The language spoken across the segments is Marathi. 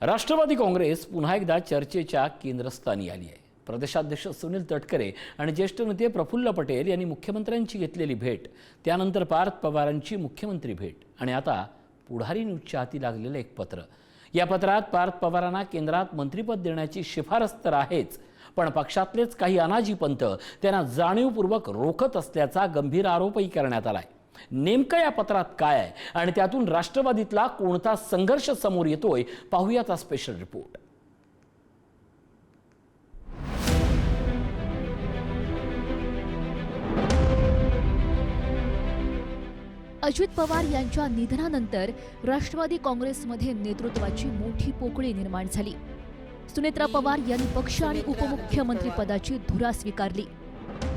राष्ट्रवादी काँग्रेस पुन्हा एकदा चर्चेच्या केंद्रस्थानी आली आहे। प्रदेशाध्यक्ष सुनील तटकरे आणि ज्येष्ठ नेते प्रफुल्ल पटेल यांनी मुख्यमंत्र्यांची घेतलेली भेट, त्यानंतर पार्थ पवारांची मुख्यमंत्री भेट आणि आता पुढारी न्यूजच्या हाती लागलेलं एक पत्र। या पत्रात पार्थ पवारांना केंद्रात मंत्रिपद देण्याची शिफारस तर आहेच, पण पक्षातलेच काही अनाजी पंथ त्यांना जाणीवपूर्वक रोखत असल्याचा गंभीर आरोपही करण्यात आलाय। नेमकं या पत्रात काय आहे आणि त्यातून राष्ट्रवादीतला कोणता संघर्ष समोर येतोय, पाहूयाचा स्पेशल रिपोर्ट। अजित पवार यांच्या निधनानंतर राष्ट्रवादी काँग्रेसमध्ये नेतृत्वाची मोठी पोकळी निर्माण झाली। सुनेत्रा पवार यांनी पक्ष आणि उपमुख्यमंत्री पदाची धुरा स्वीकारली।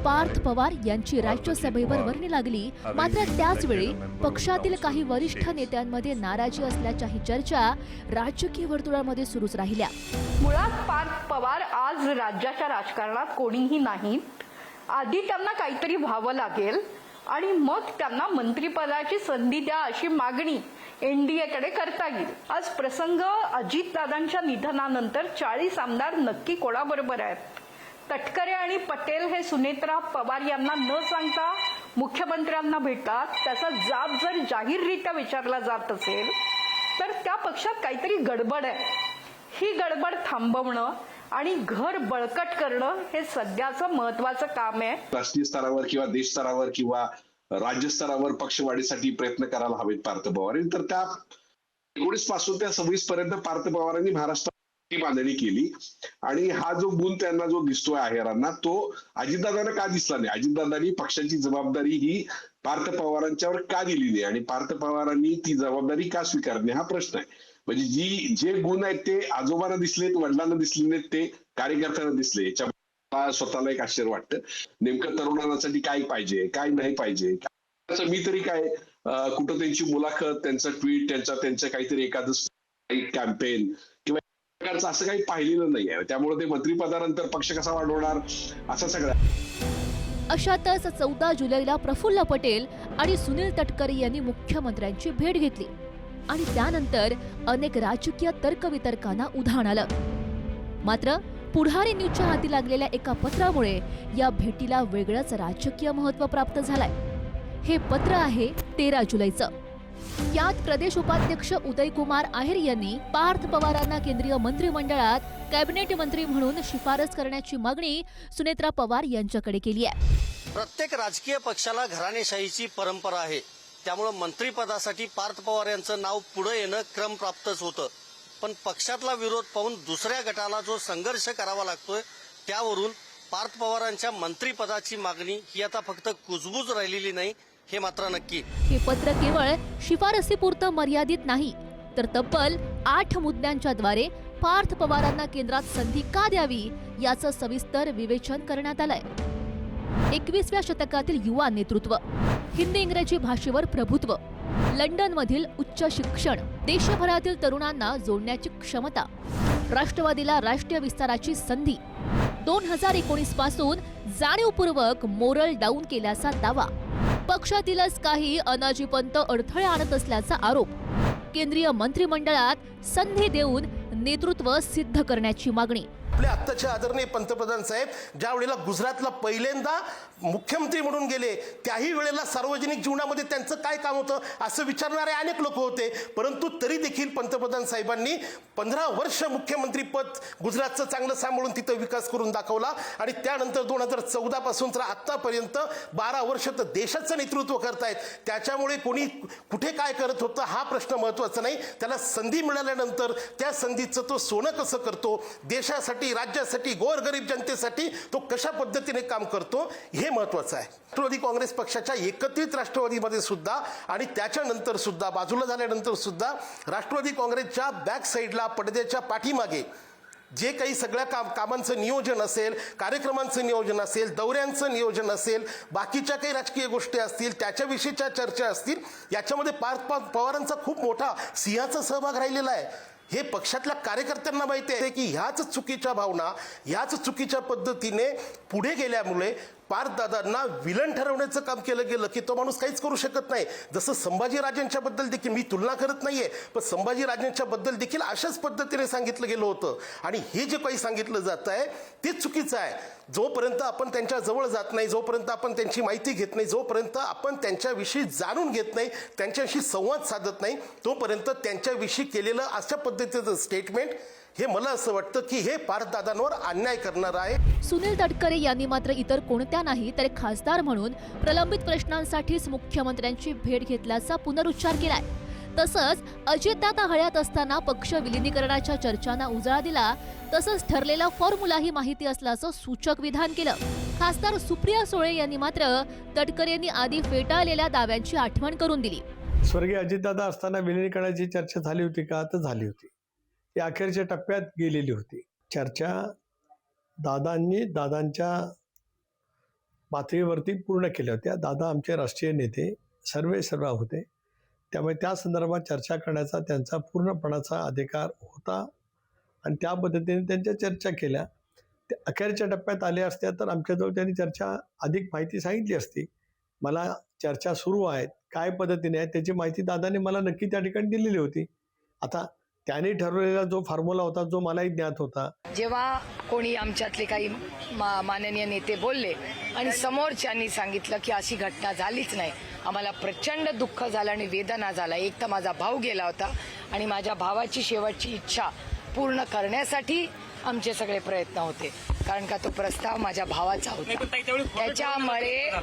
पार्थ पवार यांची राज्यसभेवर वर्णी लागली, मात्र त्याच वेळी पक्षातील काही वरिष्ठ नेत्यांमध्ये नाराजी असल्याच्याही चर्चा राजकीय वर्तुळामध्ये सुरूच राहिल्या। मुळात पार्थ पवार आज राज्याच्या राजकारणात कोणीही नाही। आधी त्यांना काहीतरी व्हावं लागेल आणि मग त्यांना मंत्रिपदाची संधी द्या अशी मागणी एनडीएकडे करता येईल। आज प्रसंग अजितदादांच्या निधनानंतर 40 आमदार नक्की कोणाबरोबर आहेत? तटकरे आणि पटेल हे सुनेत्रा पवार यांना न सांगता मुख्यमंत्र्यांना भेटतात। त्याचा जाब जर जाहीररित्या विचारला जात असेल तर त्या पक्षात काहीतरी गडबड आहे। ही गडबड थांबवणं आणि घर बळकट करणं हे सध्याचं महत्त्वाचं काम आहे। राष्ट्रीय स्तरावर किंवा देश स्तरावर किंवा राज्य स्तरावर पक्षवाढीसाठी प्रयत्न करायला हवेत पार्थ पवारांनी। तर त्या 19 पासून त्या 26 पर्यंत पार्थ पवारांनी महाराष्ट्रात बांधणी केली आणि हा जो गुण त्यांना जो दिसतोय आहेरांना, तो अजितदादांना का दिसला नाही? अजितदादांनी पक्षाची जबाबदारी ही पार्थ पवारांच्यावर का दिली नाही आणि पार्थ पवारांनी ती जबाबदारी का स्वीकारली, हा प्रश्न आहे। म्हणजे जे गुण आहेत ते आजोबांना दिसलेत, वडिलांना दिसले नाहीत, ते कार्यकर्त्यांना दिसले। याच्या स्वतःला एक आश्चर्य वाटतं। नेमकं तरुणांसाठी काय पाहिजे, काय नाही पाहिजे। मी तरी काय कुठं त्यांची मुलाखत, त्यांचं ट्विट, त्यांचं काहीतरी एखादं कॅम्पेन किंवा असं काही पाहिलेलं नाही आहे। त्यामुळे ते मंत्रिपदानंतर पक्ष कसा वाढवणार असं सगळं। अशातच 14 जुलैला प्रफुल्ल पटेल आणि सुनील तटकरे यांनी मुख्यमंत्र्यांची भेट घेतली आणि त्यानंतर अनेक राजकीय तर्कवितर्कांना उधाण आलं। मात्र पुढारी न्यूजच्या हाती लागलेल्या एका पत्रामुळे या भेटीला वेगळंच राजकीय महत्त्व प्राप्त झालंय। हे पत्र आहे 13 जुलैचं। यात प्रदेश उपाध्यक्ष उदयकुमार आहेर यांनी पार्थ पवारांना केंद्रीय मंत्रिमंडळात कॅबिनेट मंत्री म्हणून शिफारस करण्याची मागणी सुनेत्रा पवार यांच्याकडे केली आहे। प्रत्येक राजकीय पक्षाला घराणेशाहीची परंपरा आहे, त्यामुळे मंत्रिपदासाठी पार्थ पवार यांचं नाव पुढे येणं क्रमप्राप्तच होतं। पण पक्षातला विरोध पाहून दुसऱ्या गटाला जो संघर्ष करावा लागतोय, त्यावरून पार्थ पवारांच्या मंत्रिपदाची मागणी ही आता फक्त कुजबूज राहिलेली नाही, हे मात्र नक्की। हे पत्र केवळ शिफारसीपुरतं मर्यादित नाही, तर तब्बल 8 मुद्द्यांच्या द्वारे पार्थ पवारांना केंद्रात संधी का द्यावी याचं सविस्तर विवेचन करण्यात आलंय। 21व्या शतकातील युवा नेतृत्व, हिंदी इंग्रजी भाषेवर प्रभुत्व, लंडनमधील उच्च शिक्षण, देशभरातील तरुणांना जोडण्याची क्षमता, राष्ट्रवादीला राष्ट्रीय विस्ताराची संधी, 2019 पासून जाणीवपूर्वक मोरल डाऊन केल्याचा दावा, पक्षातीलच काही अनाजी पंथ अडथळे आणत असल्याचा आरोप, केंद्रीय मंत्रिमंडळात संधी देऊन नेतृत्व सिद्ध करण्याची मागणी। आपले आत्ताचे आदरणीय पंतप्रधान साहेब ज्या वेळेला गुजरातला पहिल्यांदा मुख्यमंत्री म्हणून गेले, त्याही वेळेला सार्वजनिक जीवनामध्ये त्यांचं काय काम होतं असं विचारणारे अनेक लोक होते। परंतु तरी देखील पंतप्रधान साहेबांनी 15 वर्ष मुख्यमंत्रीपद गुजरातचं चांगलं सांभाळून तिथं विकास करून दाखवला आणि त्यानंतर 2014 पासून तर आतापर्यंत 12 वर्ष तर देशाचं नेतृत्व करतायत। त्याच्यामुळे कोणी कुठे काय करत होतं हा प्रश्न महत्त्वाचा नाही, त्याला संधी मिळाल्यानंतर त्या संधीचं तो सोनं कसं करतो, देशासाठी, राज्यासाठी, गोरगरीब जनतेसाठी तो कशा पद्धतीने काम करतो हे महत्त्वाचं आहे। राष्ट्रवादी काँग्रेस पक्षाच्या एकत्रित राष्ट्रवादीमध्ये सुद्धा आणि त्याच्यानंतर सुद्धा बाजूला झाल्यानंतर सुद्धा राष्ट्रवादी काँग्रेसच्या बॅक साईडला पडद्याच्या पाठीमागे जे काही सगळ्या कामांचं नियोजन असेल, कार्यक्रमांचं नियोजन असेल, दौऱ्यांचं नियोजन असेल, बाकीच्या काही राजकीय गोष्टी असतील, त्याच्याविषयीच्या चर्चा असतील, याच्यामध्ये पार्थ पवारांचा खूप मोठा सिंहाचा सहभाग राहिलेला आहे। हे पक्षातल्या कार्यकर्त्यांना माहिती आहे की ह्याच चुकीच्या भावना, ह्याच चुकीच्या पद्धतीने पुढे गेल्यामुळे पार्थदादांना विलन ठरवण्याचं काम केलं गेलं की तो माणूस काहीच करू शकत नाही. जसं संभाजीराजांच्या बद्दल देखील मी तुलना करत नाहीये, पण संभाजीराजांच्या बद्दल देखील अशाच पद्धतीने सांगितलं गेलं होतं. आणि हे जे काही सांगितलं जात आहे ते चुकीचं आहे. जोपर्यंत आपण त्यांच्या जवळ जात नाही, जोपर्यंत आपण त्यांची माहिती घेत नाही, जोपर्यंत आपण त्यांच्याविषयी जाणून घेत नाही, त्यांच्याशी संवाद साधत नाही, तोपर्यंत त्यांच्याविषयी केलेलं अशा पद्धतीचं स्टेटमेंट हे मला असं वाटतं की हे पार्थदादांवर अन्याय करणार आहे. सुनील तटकरे यांनी मात्र इतर कोणत्या नाही तर खासदार म्हणून प्रलंबित प्रश्नांसाठीच मुख्यमंत्र्यांची भेट घेतल्याचा पुनरुच्चार केलाय. तसंच अजितदादा हयात असताना पक्ष विलिनीकरणाच्या चर्चांना उजाळा दिला, तसंच ठरलेला फॉर्म्युलाही माहिती असल्याचं सूचक विधान केलं. खासदार सुप्रिया सुळे यांनी मात्र तटकरेंनी आधी फेटाळलेल्या दाव्यांची आठवण करून दिली. स्वर्गीय अजितदादा असताना विलिनीकरणाची चर्चा झाली होती का? तर झाली होती. ती अखेरच्या टप्प्यात गेलेली होती. चर्चा दादांच्या पातळीवरती पूर्ण केल्या होत्या. दादा आमचे राष्ट्रीय नेते सर्व होते, त्यामुळे त्या संदर्भात चर्चा करण्याचा त्यांचा पूर्णपणाचा अधिकार होता आणि त्या पद्धतीने त्यांच्या चर्चा केल्या. ते अखेरच्या टप्प्यात आले असत्या तर आमच्याजवळ त्यांनी चर्चा अधिक माहिती सांगितली असती. मला चर्चा सुरू आहेत, काय पद्धतीने आहे त्याची माहिती दादाने मला नक्की त्या ठिकाणी दिलेली होती. आता त्यांनी ठरवलेला जो फॉर्म्युला होता जो मलाही ज्ञात होता. जेव्हा कोणी आमच्यातले काही माननीय नेते बोलले आणि समोरच्यांनी सांगितलं की अशी घटना झालीच नाही, आम्हाला प्रचंड दुःख झालं आणि वेदना झाला. एक तर माझा भाऊ गेला होता आणि माझ्या भावाची शेवटची इच्छा पूर्ण करण्यासाठी आमचे सगळे प्रयत्न होते, कारण का तो प्रस्ताव माझ्या भावाचा होता.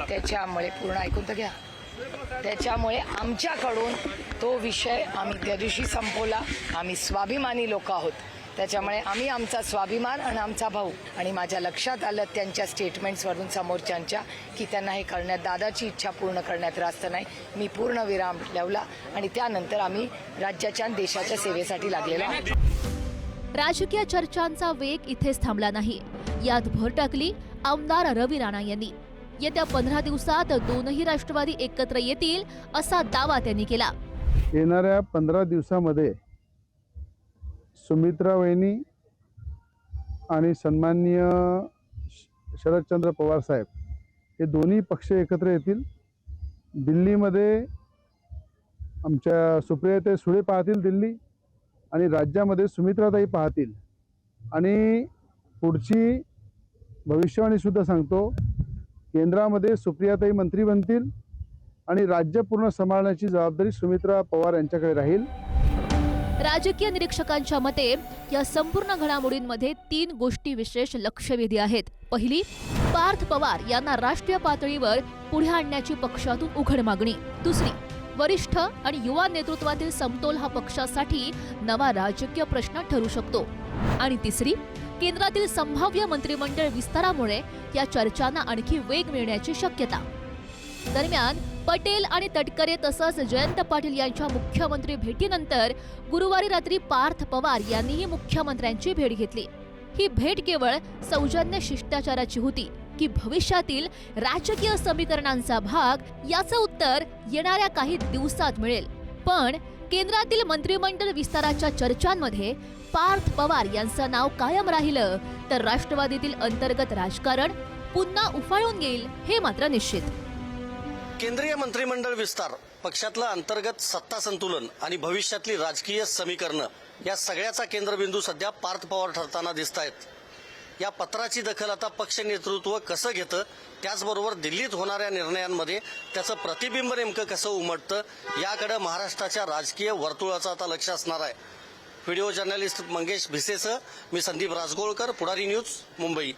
त्याच्यामुळे पूर्ण ऐकून तर घ्या. त्याच्यामुळे आमच्याकडून तो विषय आम्ही त्या दिवशी संपवला. आम्ही स्वाभिमानी लोक आहोत, त्याच्यामुळे आम्ही आमचा स्वाभिमान आणि आमचा भाऊ, आणि माझ्या लक्षात आलं त्यांच्या स्टेटमेंट्सवरून समोरच्यांच्या की त्यांना हे करण्यात, दादाची इच्छा पूर्ण करण्यात रास्त नाही. मी पूर्ण विराम लावला आणि त्यानंतर आम्ही राज्याच्या आणि देशाच्या सेवेसाठी लागलेलो आहोत. राजकीय चर्चांचा वेग इथेच थांबला नाही. यात भर टाकली आमदार रवी राणा यांनी. येत्या 15 दिवसात दोनही राष्ट्रवादी एकत्र येतील असा दावा त्यांनी केला. येणाऱ्या 15 दिवसामध्ये सुमित्रा वहिनी आणि सन्माननीय शरदचंद्र पवार साहेब हे दोन्ही पक्ष एकत्र येतील. दिल्लीमध्ये आमच्या सुप्रियाताई सुळे पाहतील दिल्ली, आणि राज्यामध्ये सुमित्राताई पाहतील. आणि पुढची भविष्यवाणी सुद्धा सांगतो, केंद्रामध्ये सुप्रियाताई मंत्री बनतील आणि राज्य पूर्ण सांभाळण्याची जबाबदारी सुमित्रा पवार यांच्याकडे राहील. राजकीय निरीक्षकांच्या मते या संपूर्ण घडामोडींमध्ये 3 गोष्टी विशेष लक्षवेधी आहेत. पहिली, पार्थ पवार यांना राष्ट्रीय पातळीवर पुढे आणण्याची पक्षातून उघड मागणी. दुसरी, वरिष्ठ आणि युवा नेतृत्वातील समतोल हा पक्षासाठी नवा राजकीय प्रश्न ठरू शकतो. आणि तिसरी, केंद्रातील संभाव्य मंत्रिमंडळ विस्तारामुळे या चर्चांना आणखी वेग मिळण्याची शक्यता. दरम्यान पटेल आणि तटकरे तसंच जयंत पाटील यांच्या मुख्यमंत्री भेटीनंतर गुरुवारी रात्री पार्थ पवार यांनीही मुख्यमंत्र्यांची भेट घेतली. ही भेट केवळ सौजन्य शिष्टाचाराची होती की भविष्यातील राजकीय समीकरणांचा भाग, याचं उत्तर येणाऱ्या काही दिवसात मिळेल. पण केंद्रातील मंत्रिमंडळ विस्ताराच्या चर्चांमध्ये पार्थ पवार यांचं नाव कायम राहिलं तर राष्ट्रवादीतील अंतर्गत राजकारण पुन्हा उफाळून गेल हे मात्र निश्चित. केंद्रीय मंत्रिमंडळ विस्तार, पक्षातलं अंतर्गत सत्ता संतुलन आणि भविष्यातली राजकीय समीकरणं या सगळ्याचा केंद्रबिंदू सध्या पार्थ पवार ठरताना दिसत आहेत. या पत्राची दखल आता पक्ष नेतृत्व कसं घेतं, त्याचबरोबर दिल्लीत होणाऱ्या निर्णयांमध्ये त्याचं प्रतिबिंब नेमकं कसं उमटतं, याकडे महाराष्ट्राच्या राजकीय वर्तुळाचं आता लक्ष असणार आहे. व्हिडिओ जर्नलिस्ट मंगेश भिसेसह मी संदीप राजगोळकर, पुढारी न्यूज, मुंबई.